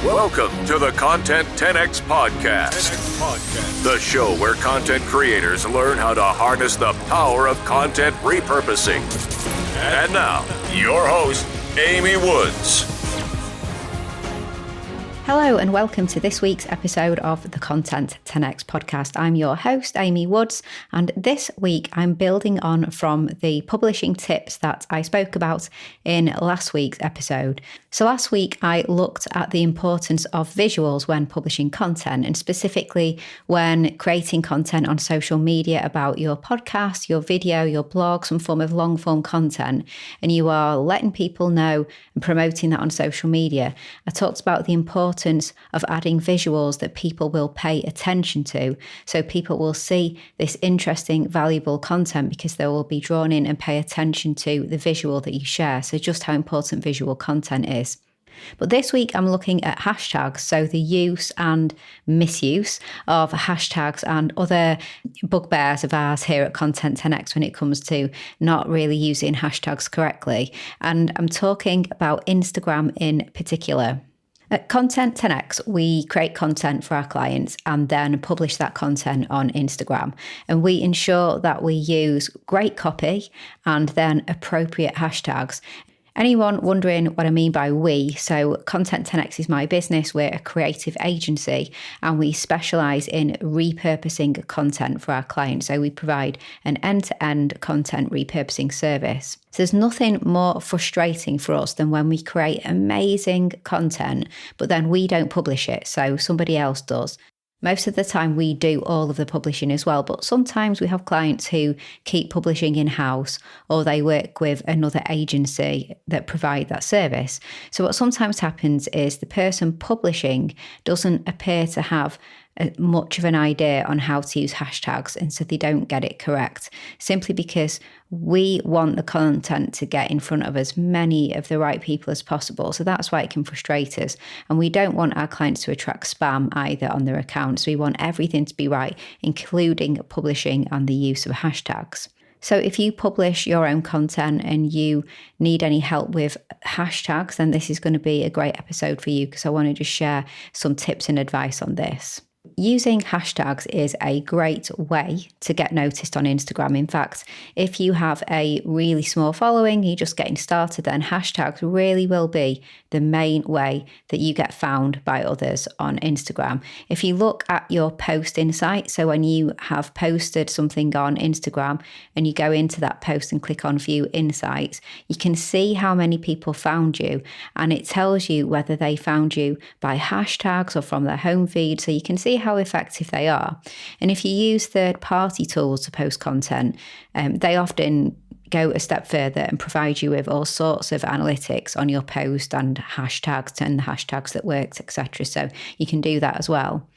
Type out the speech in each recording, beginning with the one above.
Welcome to the Content 10X Podcast, the show where content creators learn how to harness the power of content repurposing. And now, your host, Amy Woods. Hello and welcome to this week's episode of the Content 10X Podcast. I'm your host, Amy Woods, and this week I'm building on from the publishing tips that I spoke about in last week's episode. So last week I looked at the importance of visuals when publishing content, and specifically when creating content on social media about your podcast, your video, your blog, some form of long form content, and you are letting people know and promoting that on social media. I talked about the importance of adding visuals that people will pay attention to, so people will see this interesting, valuable content because they will be drawn in and pay attention to the visual that you share. So just how important visual content is. But this week I'm looking at hashtags, so the use and misuse of hashtags and other bugbears of ours here at Content 10X when it comes to not really using hashtags correctly. And I'm talking about Instagram in particular. At Content 10X, we create content for our clients and then publish that content on Instagram. And we ensure that we use great copy and then appropriate hashtags. Anyone wondering what I mean by we? So Content 10X is my business. We're a creative agency and we specialise in repurposing content for our clients. So we provide an end-to-end content repurposing service. So there's nothing more frustrating for us than when we create amazing content, but then we don't publish it, so somebody else does. Most of the time we do all of the publishing as well, but sometimes we have clients who keep publishing in-house or they work with another agency that provide that service. So what sometimes happens is the person publishing doesn't appear to have much of an idea on how to use hashtags, and so they don't get it correct, simply because we want the content to get in front of as many of the right people as possible. So that's why it can frustrate us. And we don't want our clients to attract spam either on their accounts. We want everything to be right, including publishing and the use of hashtags. So if you publish your own content and you need any help with hashtags, then this is going to be a great episode for you, because I want to just share some tips and advice on this. Using hashtags is a great way to get noticed on Instagram. In fact, if you have a really small following, you're just getting started, then hashtags really will be the main way that you get found by others on Instagram. If you look at your post insight, so when you have posted something on Instagram and you go into that post and click on view insights, you can see how many people found you, and it tells you whether they found you by hashtags or from their home feed, so you can see how effective they are. And if you use third-party tools to post content, they often go a step further and provide you with all sorts of analytics on your post and hashtags and the hashtags that worked, etc. So you can do that as well.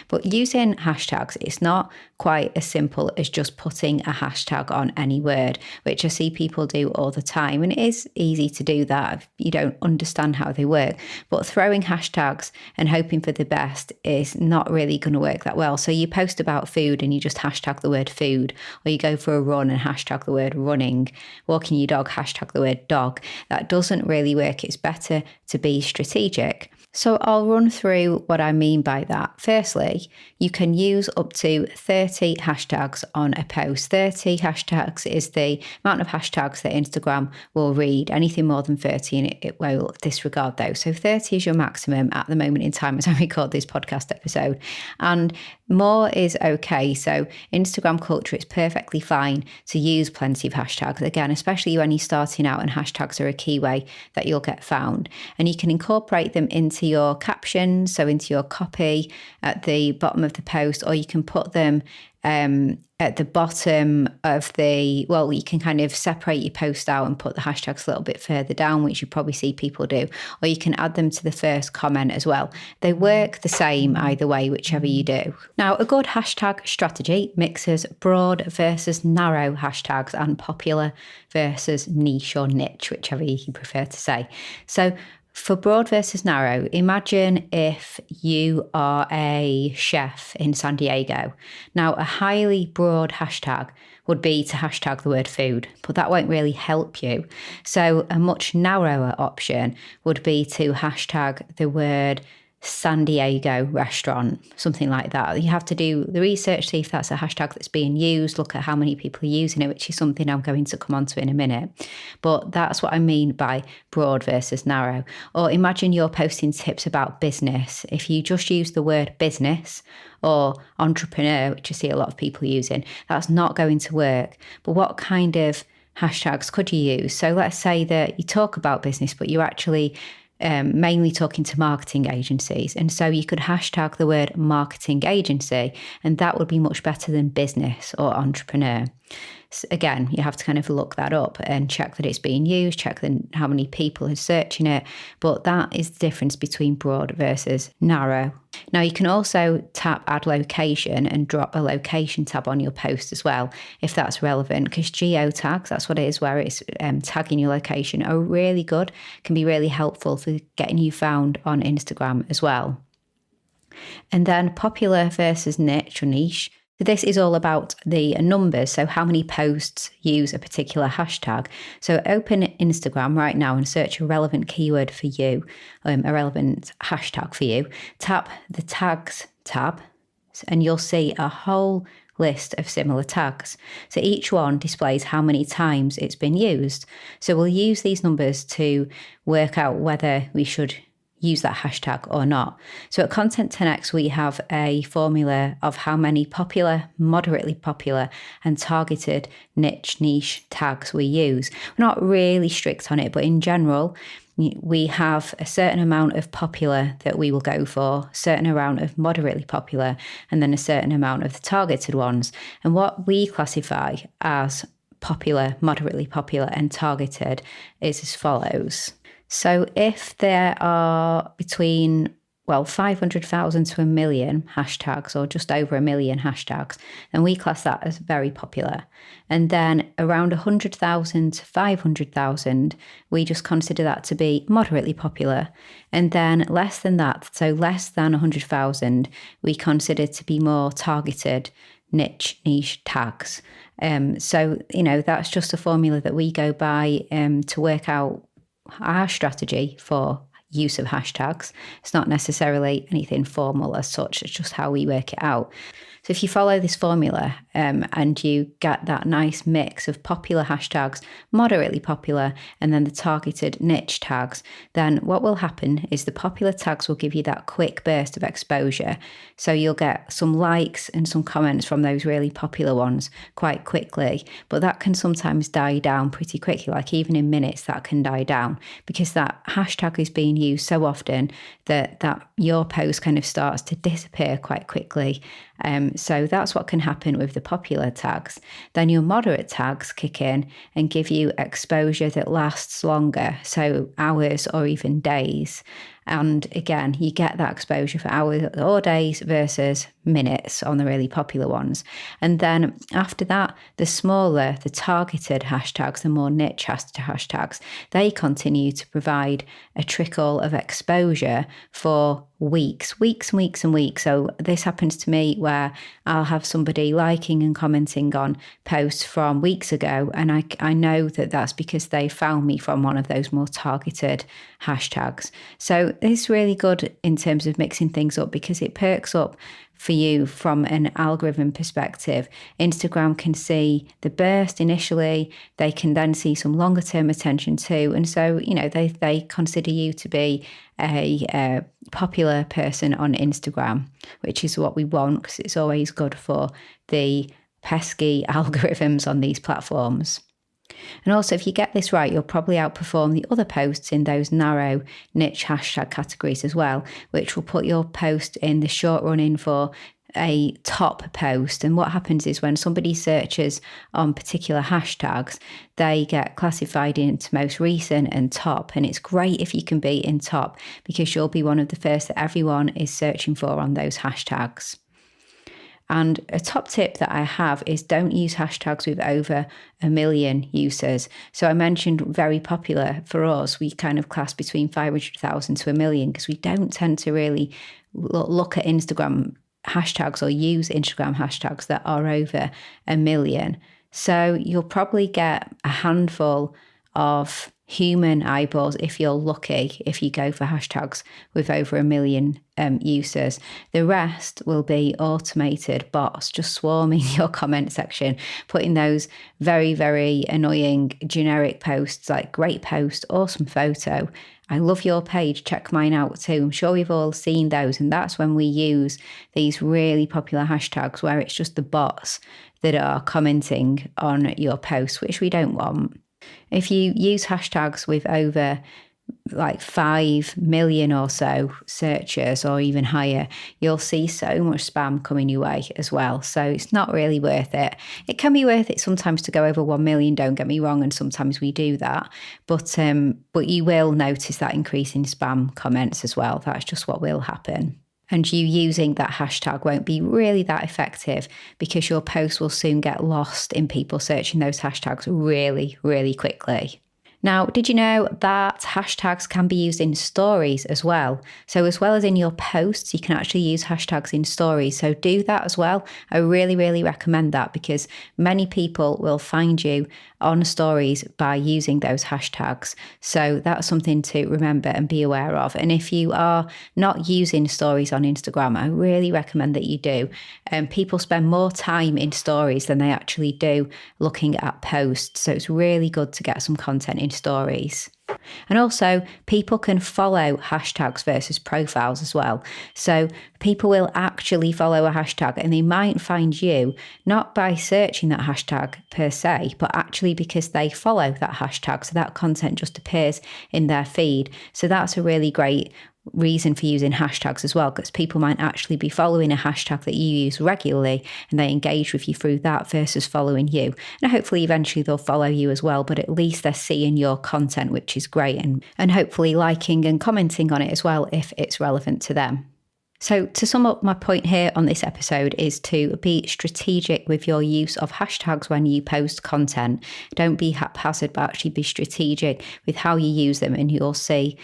But using hashtags, it's not quite as simple as just putting a hashtag on any word, which I see people do all the time. And it is easy to do that if you don't understand how they work. But throwing hashtags and hoping for the best is not really going to work that well. So you post about food and you just hashtag the word food, or you go for a run and hashtag the word running, walking your dog, hashtag the word dog. That doesn't really work. It's better to be strategic. So I'll run through what I mean by that. Firstly, you can use up to 30 hashtags on a post. 30 hashtags is the amount of hashtags that Instagram will read. Anything more than 30 and it will disregard those. So 30 is your maximum at the moment in time as I record this podcast episode. And more is okay. So Instagram culture, it's perfectly fine to use plenty of hashtags. Again, especially when you're starting out, and hashtags are a key way that you'll get found. And you can incorporate them into your captions, so into your copy at the bottom of the post, or you can put them at the bottom of you can kind of separate your post out and put the hashtags a little bit further down, which you probably see people do, or you can add them to the first comment as well. They work the same either way, whichever you do. Now, a good hashtag strategy mixes broad versus narrow hashtags and popular versus niche or niche, whichever you prefer to say. So for broad versus narrow, imagine if you are a chef in San Diego. Now, a highly broad hashtag would be to hashtag the word food, but that won't really help you. So a much narrower option would be to hashtag the word San Diego restaurant, something like that. You have to do the research, see if that's a hashtag that's being used, look at how many people are using it, which is something I'm going to come on to in a minute. But that's what I mean by broad versus narrow. Or imagine you're posting tips about business. If you just use the word business or entrepreneur, which I see a lot of people using, that's not going to work. But what kind of hashtags could you use? So let's say that you talk about business, but you're actually mainly talking to marketing agencies. And so you could hashtag the word marketing agency, and that would be much better than business or entrepreneur. So again, you have to kind of look that up and check that it's being used, check how many people are searching it. But that is the difference between broad versus narrow. Now, you can also tap add location and drop a location tab on your post as well, if that's relevant, because geotags, that's what it is, where it's tagging your location, are really good, can be really helpful for getting you found on Instagram as well. And then popular versus niche or niche. So this is all about the numbers, so how many posts use a particular hashtag. So open Instagram right now and search a relevant keyword for you, a relevant hashtag for you. Tap the tags tab and you'll see a whole list of similar tags. So each one displays how many times it's been used. So we'll use these numbers to work out whether we should use that hashtag or not. So at Content 10X, we have a formula of how many popular, moderately popular, and targeted niche tags we use. We're not really strict on it, but in general, we have a certain amount of popular that we will go for, a certain amount of moderately popular, and then a certain amount of the targeted ones. And what we classify as popular, moderately popular, and targeted is as follows. So if there are between 500,000 to 1 million hashtags, or just over 1 million hashtags, then we class that as very popular. And then around 100,000 to 500,000, we just consider that to be moderately popular. And then less than that, so less than 100,000, we consider to be more targeted niche tags. So, that's just a formula that we go by to work out our strategy for use of hashtags. It's not necessarily anything formal as such, it's just how we work it out. So if you follow this formula and you get that nice mix of popular hashtags, moderately popular, and then the targeted niche tags, then what will happen is the popular tags will give you that quick burst of exposure. So you'll get some likes and some comments from those really popular ones quite quickly, but that can sometimes die down pretty quickly, like even in minutes that can die down, because that hashtag is being used so often that your post kind of starts to disappear quite quickly. So that's what can happen with the popular tags. Then your moderate tags kick in and give you exposure that lasts longer, so hours or even days. And again, you get that exposure for hours or days versus minutes on the really popular ones. And then after that, the smaller, the targeted hashtags, the more niche hashtags, they continue to provide a trickle of exposure for weeks. So this happens to me where I'll have somebody liking and commenting on posts from weeks ago, and I know that that's because they found me from one of those more targeted hashtags. So it's really good in terms of mixing things up, because it perks up for you from an algorithm perspective. Instagram can see the burst initially, they can then see some longer term attention too. And so, they consider you to be a popular person on Instagram, which is what we want, because it's always good for the pesky algorithms on these platforms. And also, if you get this right, you'll probably outperform the other posts in those narrow niche hashtag categories as well, which will put your post in the short run in for a top post. And what happens is when somebody searches on particular hashtags, they get classified into most recent and top. And it's great if you can be in top, because you'll be one of the first that everyone is searching for on those hashtags. And a top tip that I have is don't use hashtags with over 1 million users. So I mentioned very popular. For us, we kind of class between 500,000 to 1 million, because we don't tend to really look at Instagram hashtags or use Instagram hashtags that are over 1 million. So you'll probably get a handful of human eyeballs, if you're lucky, if you go for hashtags with over 1 million users. The rest will be automated bots just swarming your comment section, putting those very, very annoying generic posts like great post, awesome photo, I love your page, check mine out too. I'm sure we've all seen those. And that's when we use these really popular hashtags where it's just the bots that are commenting on your posts, which we don't want. If you use hashtags with over like 5 million or so searches or even higher, you'll see so much spam coming your way as well. So it's not really worth it. It can be worth it sometimes to go over 1 million, don't get me wrong, and sometimes we do that. But you will notice that increase in spam comments as well. That's just what will happen. And you using that hashtag won't be really that effective because your post will soon get lost in people searching those hashtags really, really quickly. Now, did you know that hashtags can be used in stories as well? So as well as in your posts, you can actually use hashtags in stories. So do that as well. I really, really recommend that because many people will find you on stories by using those hashtags. So that's something to remember and be aware of. And if you are not using stories on Instagram, I really recommend that you do. People spend more time in stories than they actually do looking at posts. So it's really good to get some content in stories. And also, people can follow hashtags versus profiles as well. So people will actually follow a hashtag and they might find you not by searching that hashtag per se, but actually because they follow that hashtag. So that content just appears in their feed. So that's a really great reason for using hashtags as well, because people might actually be following a hashtag that you use regularly and they engage with you through that versus following you. And hopefully eventually they'll follow you as well, but at least they're seeing your content, which is great, and hopefully liking and commenting on it as well if it's relevant to them. So to sum up, my point here on this episode is to be strategic with your use of hashtags when you post content. Don't be haphazard, but actually be strategic with how you use them and you'll see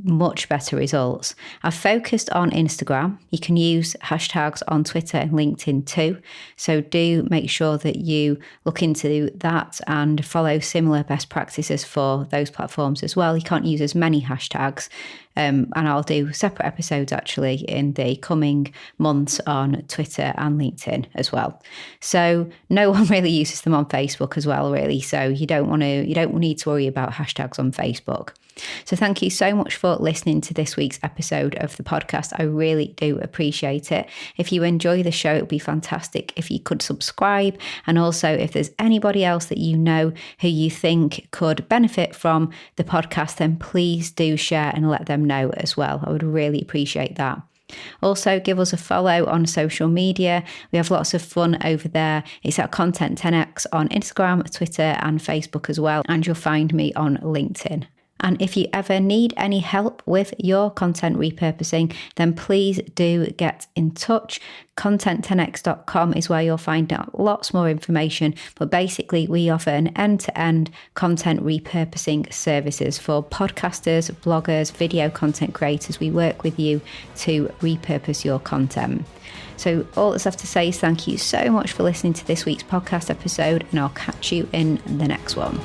much better results. I've focused on Instagram. You can use hashtags on Twitter and LinkedIn too. So do make sure that you look into that and follow similar best practices for those platforms as well. You can't use as many hashtags. And I'll do separate episodes actually in the coming months on Twitter and LinkedIn as well. So no one really uses them on Facebook as well, really. So you don't need to worry about hashtags on Facebook. So thank you so much for listening to this week's episode of the podcast. I really do appreciate it. If you enjoy the show, it would be fantastic if you could subscribe. And also if there's anybody else that you know who you think could benefit from the podcast, then please do share and let them know as well. I would really appreciate that. Also, give us a follow on social media. We have lots of fun over there. It's at Content 10X on Instagram, Twitter and Facebook as well. And you'll find me on LinkedIn. And if you ever need any help with your content repurposing, then please do get in touch. Content10x.com is where you'll find out lots more information. But basically, we offer an end-to-end content repurposing services for podcasters, bloggers, video content creators. We work with you to repurpose your content. So all that's left to say is thank you so much for listening to this week's podcast episode, and I'll catch you in the next one.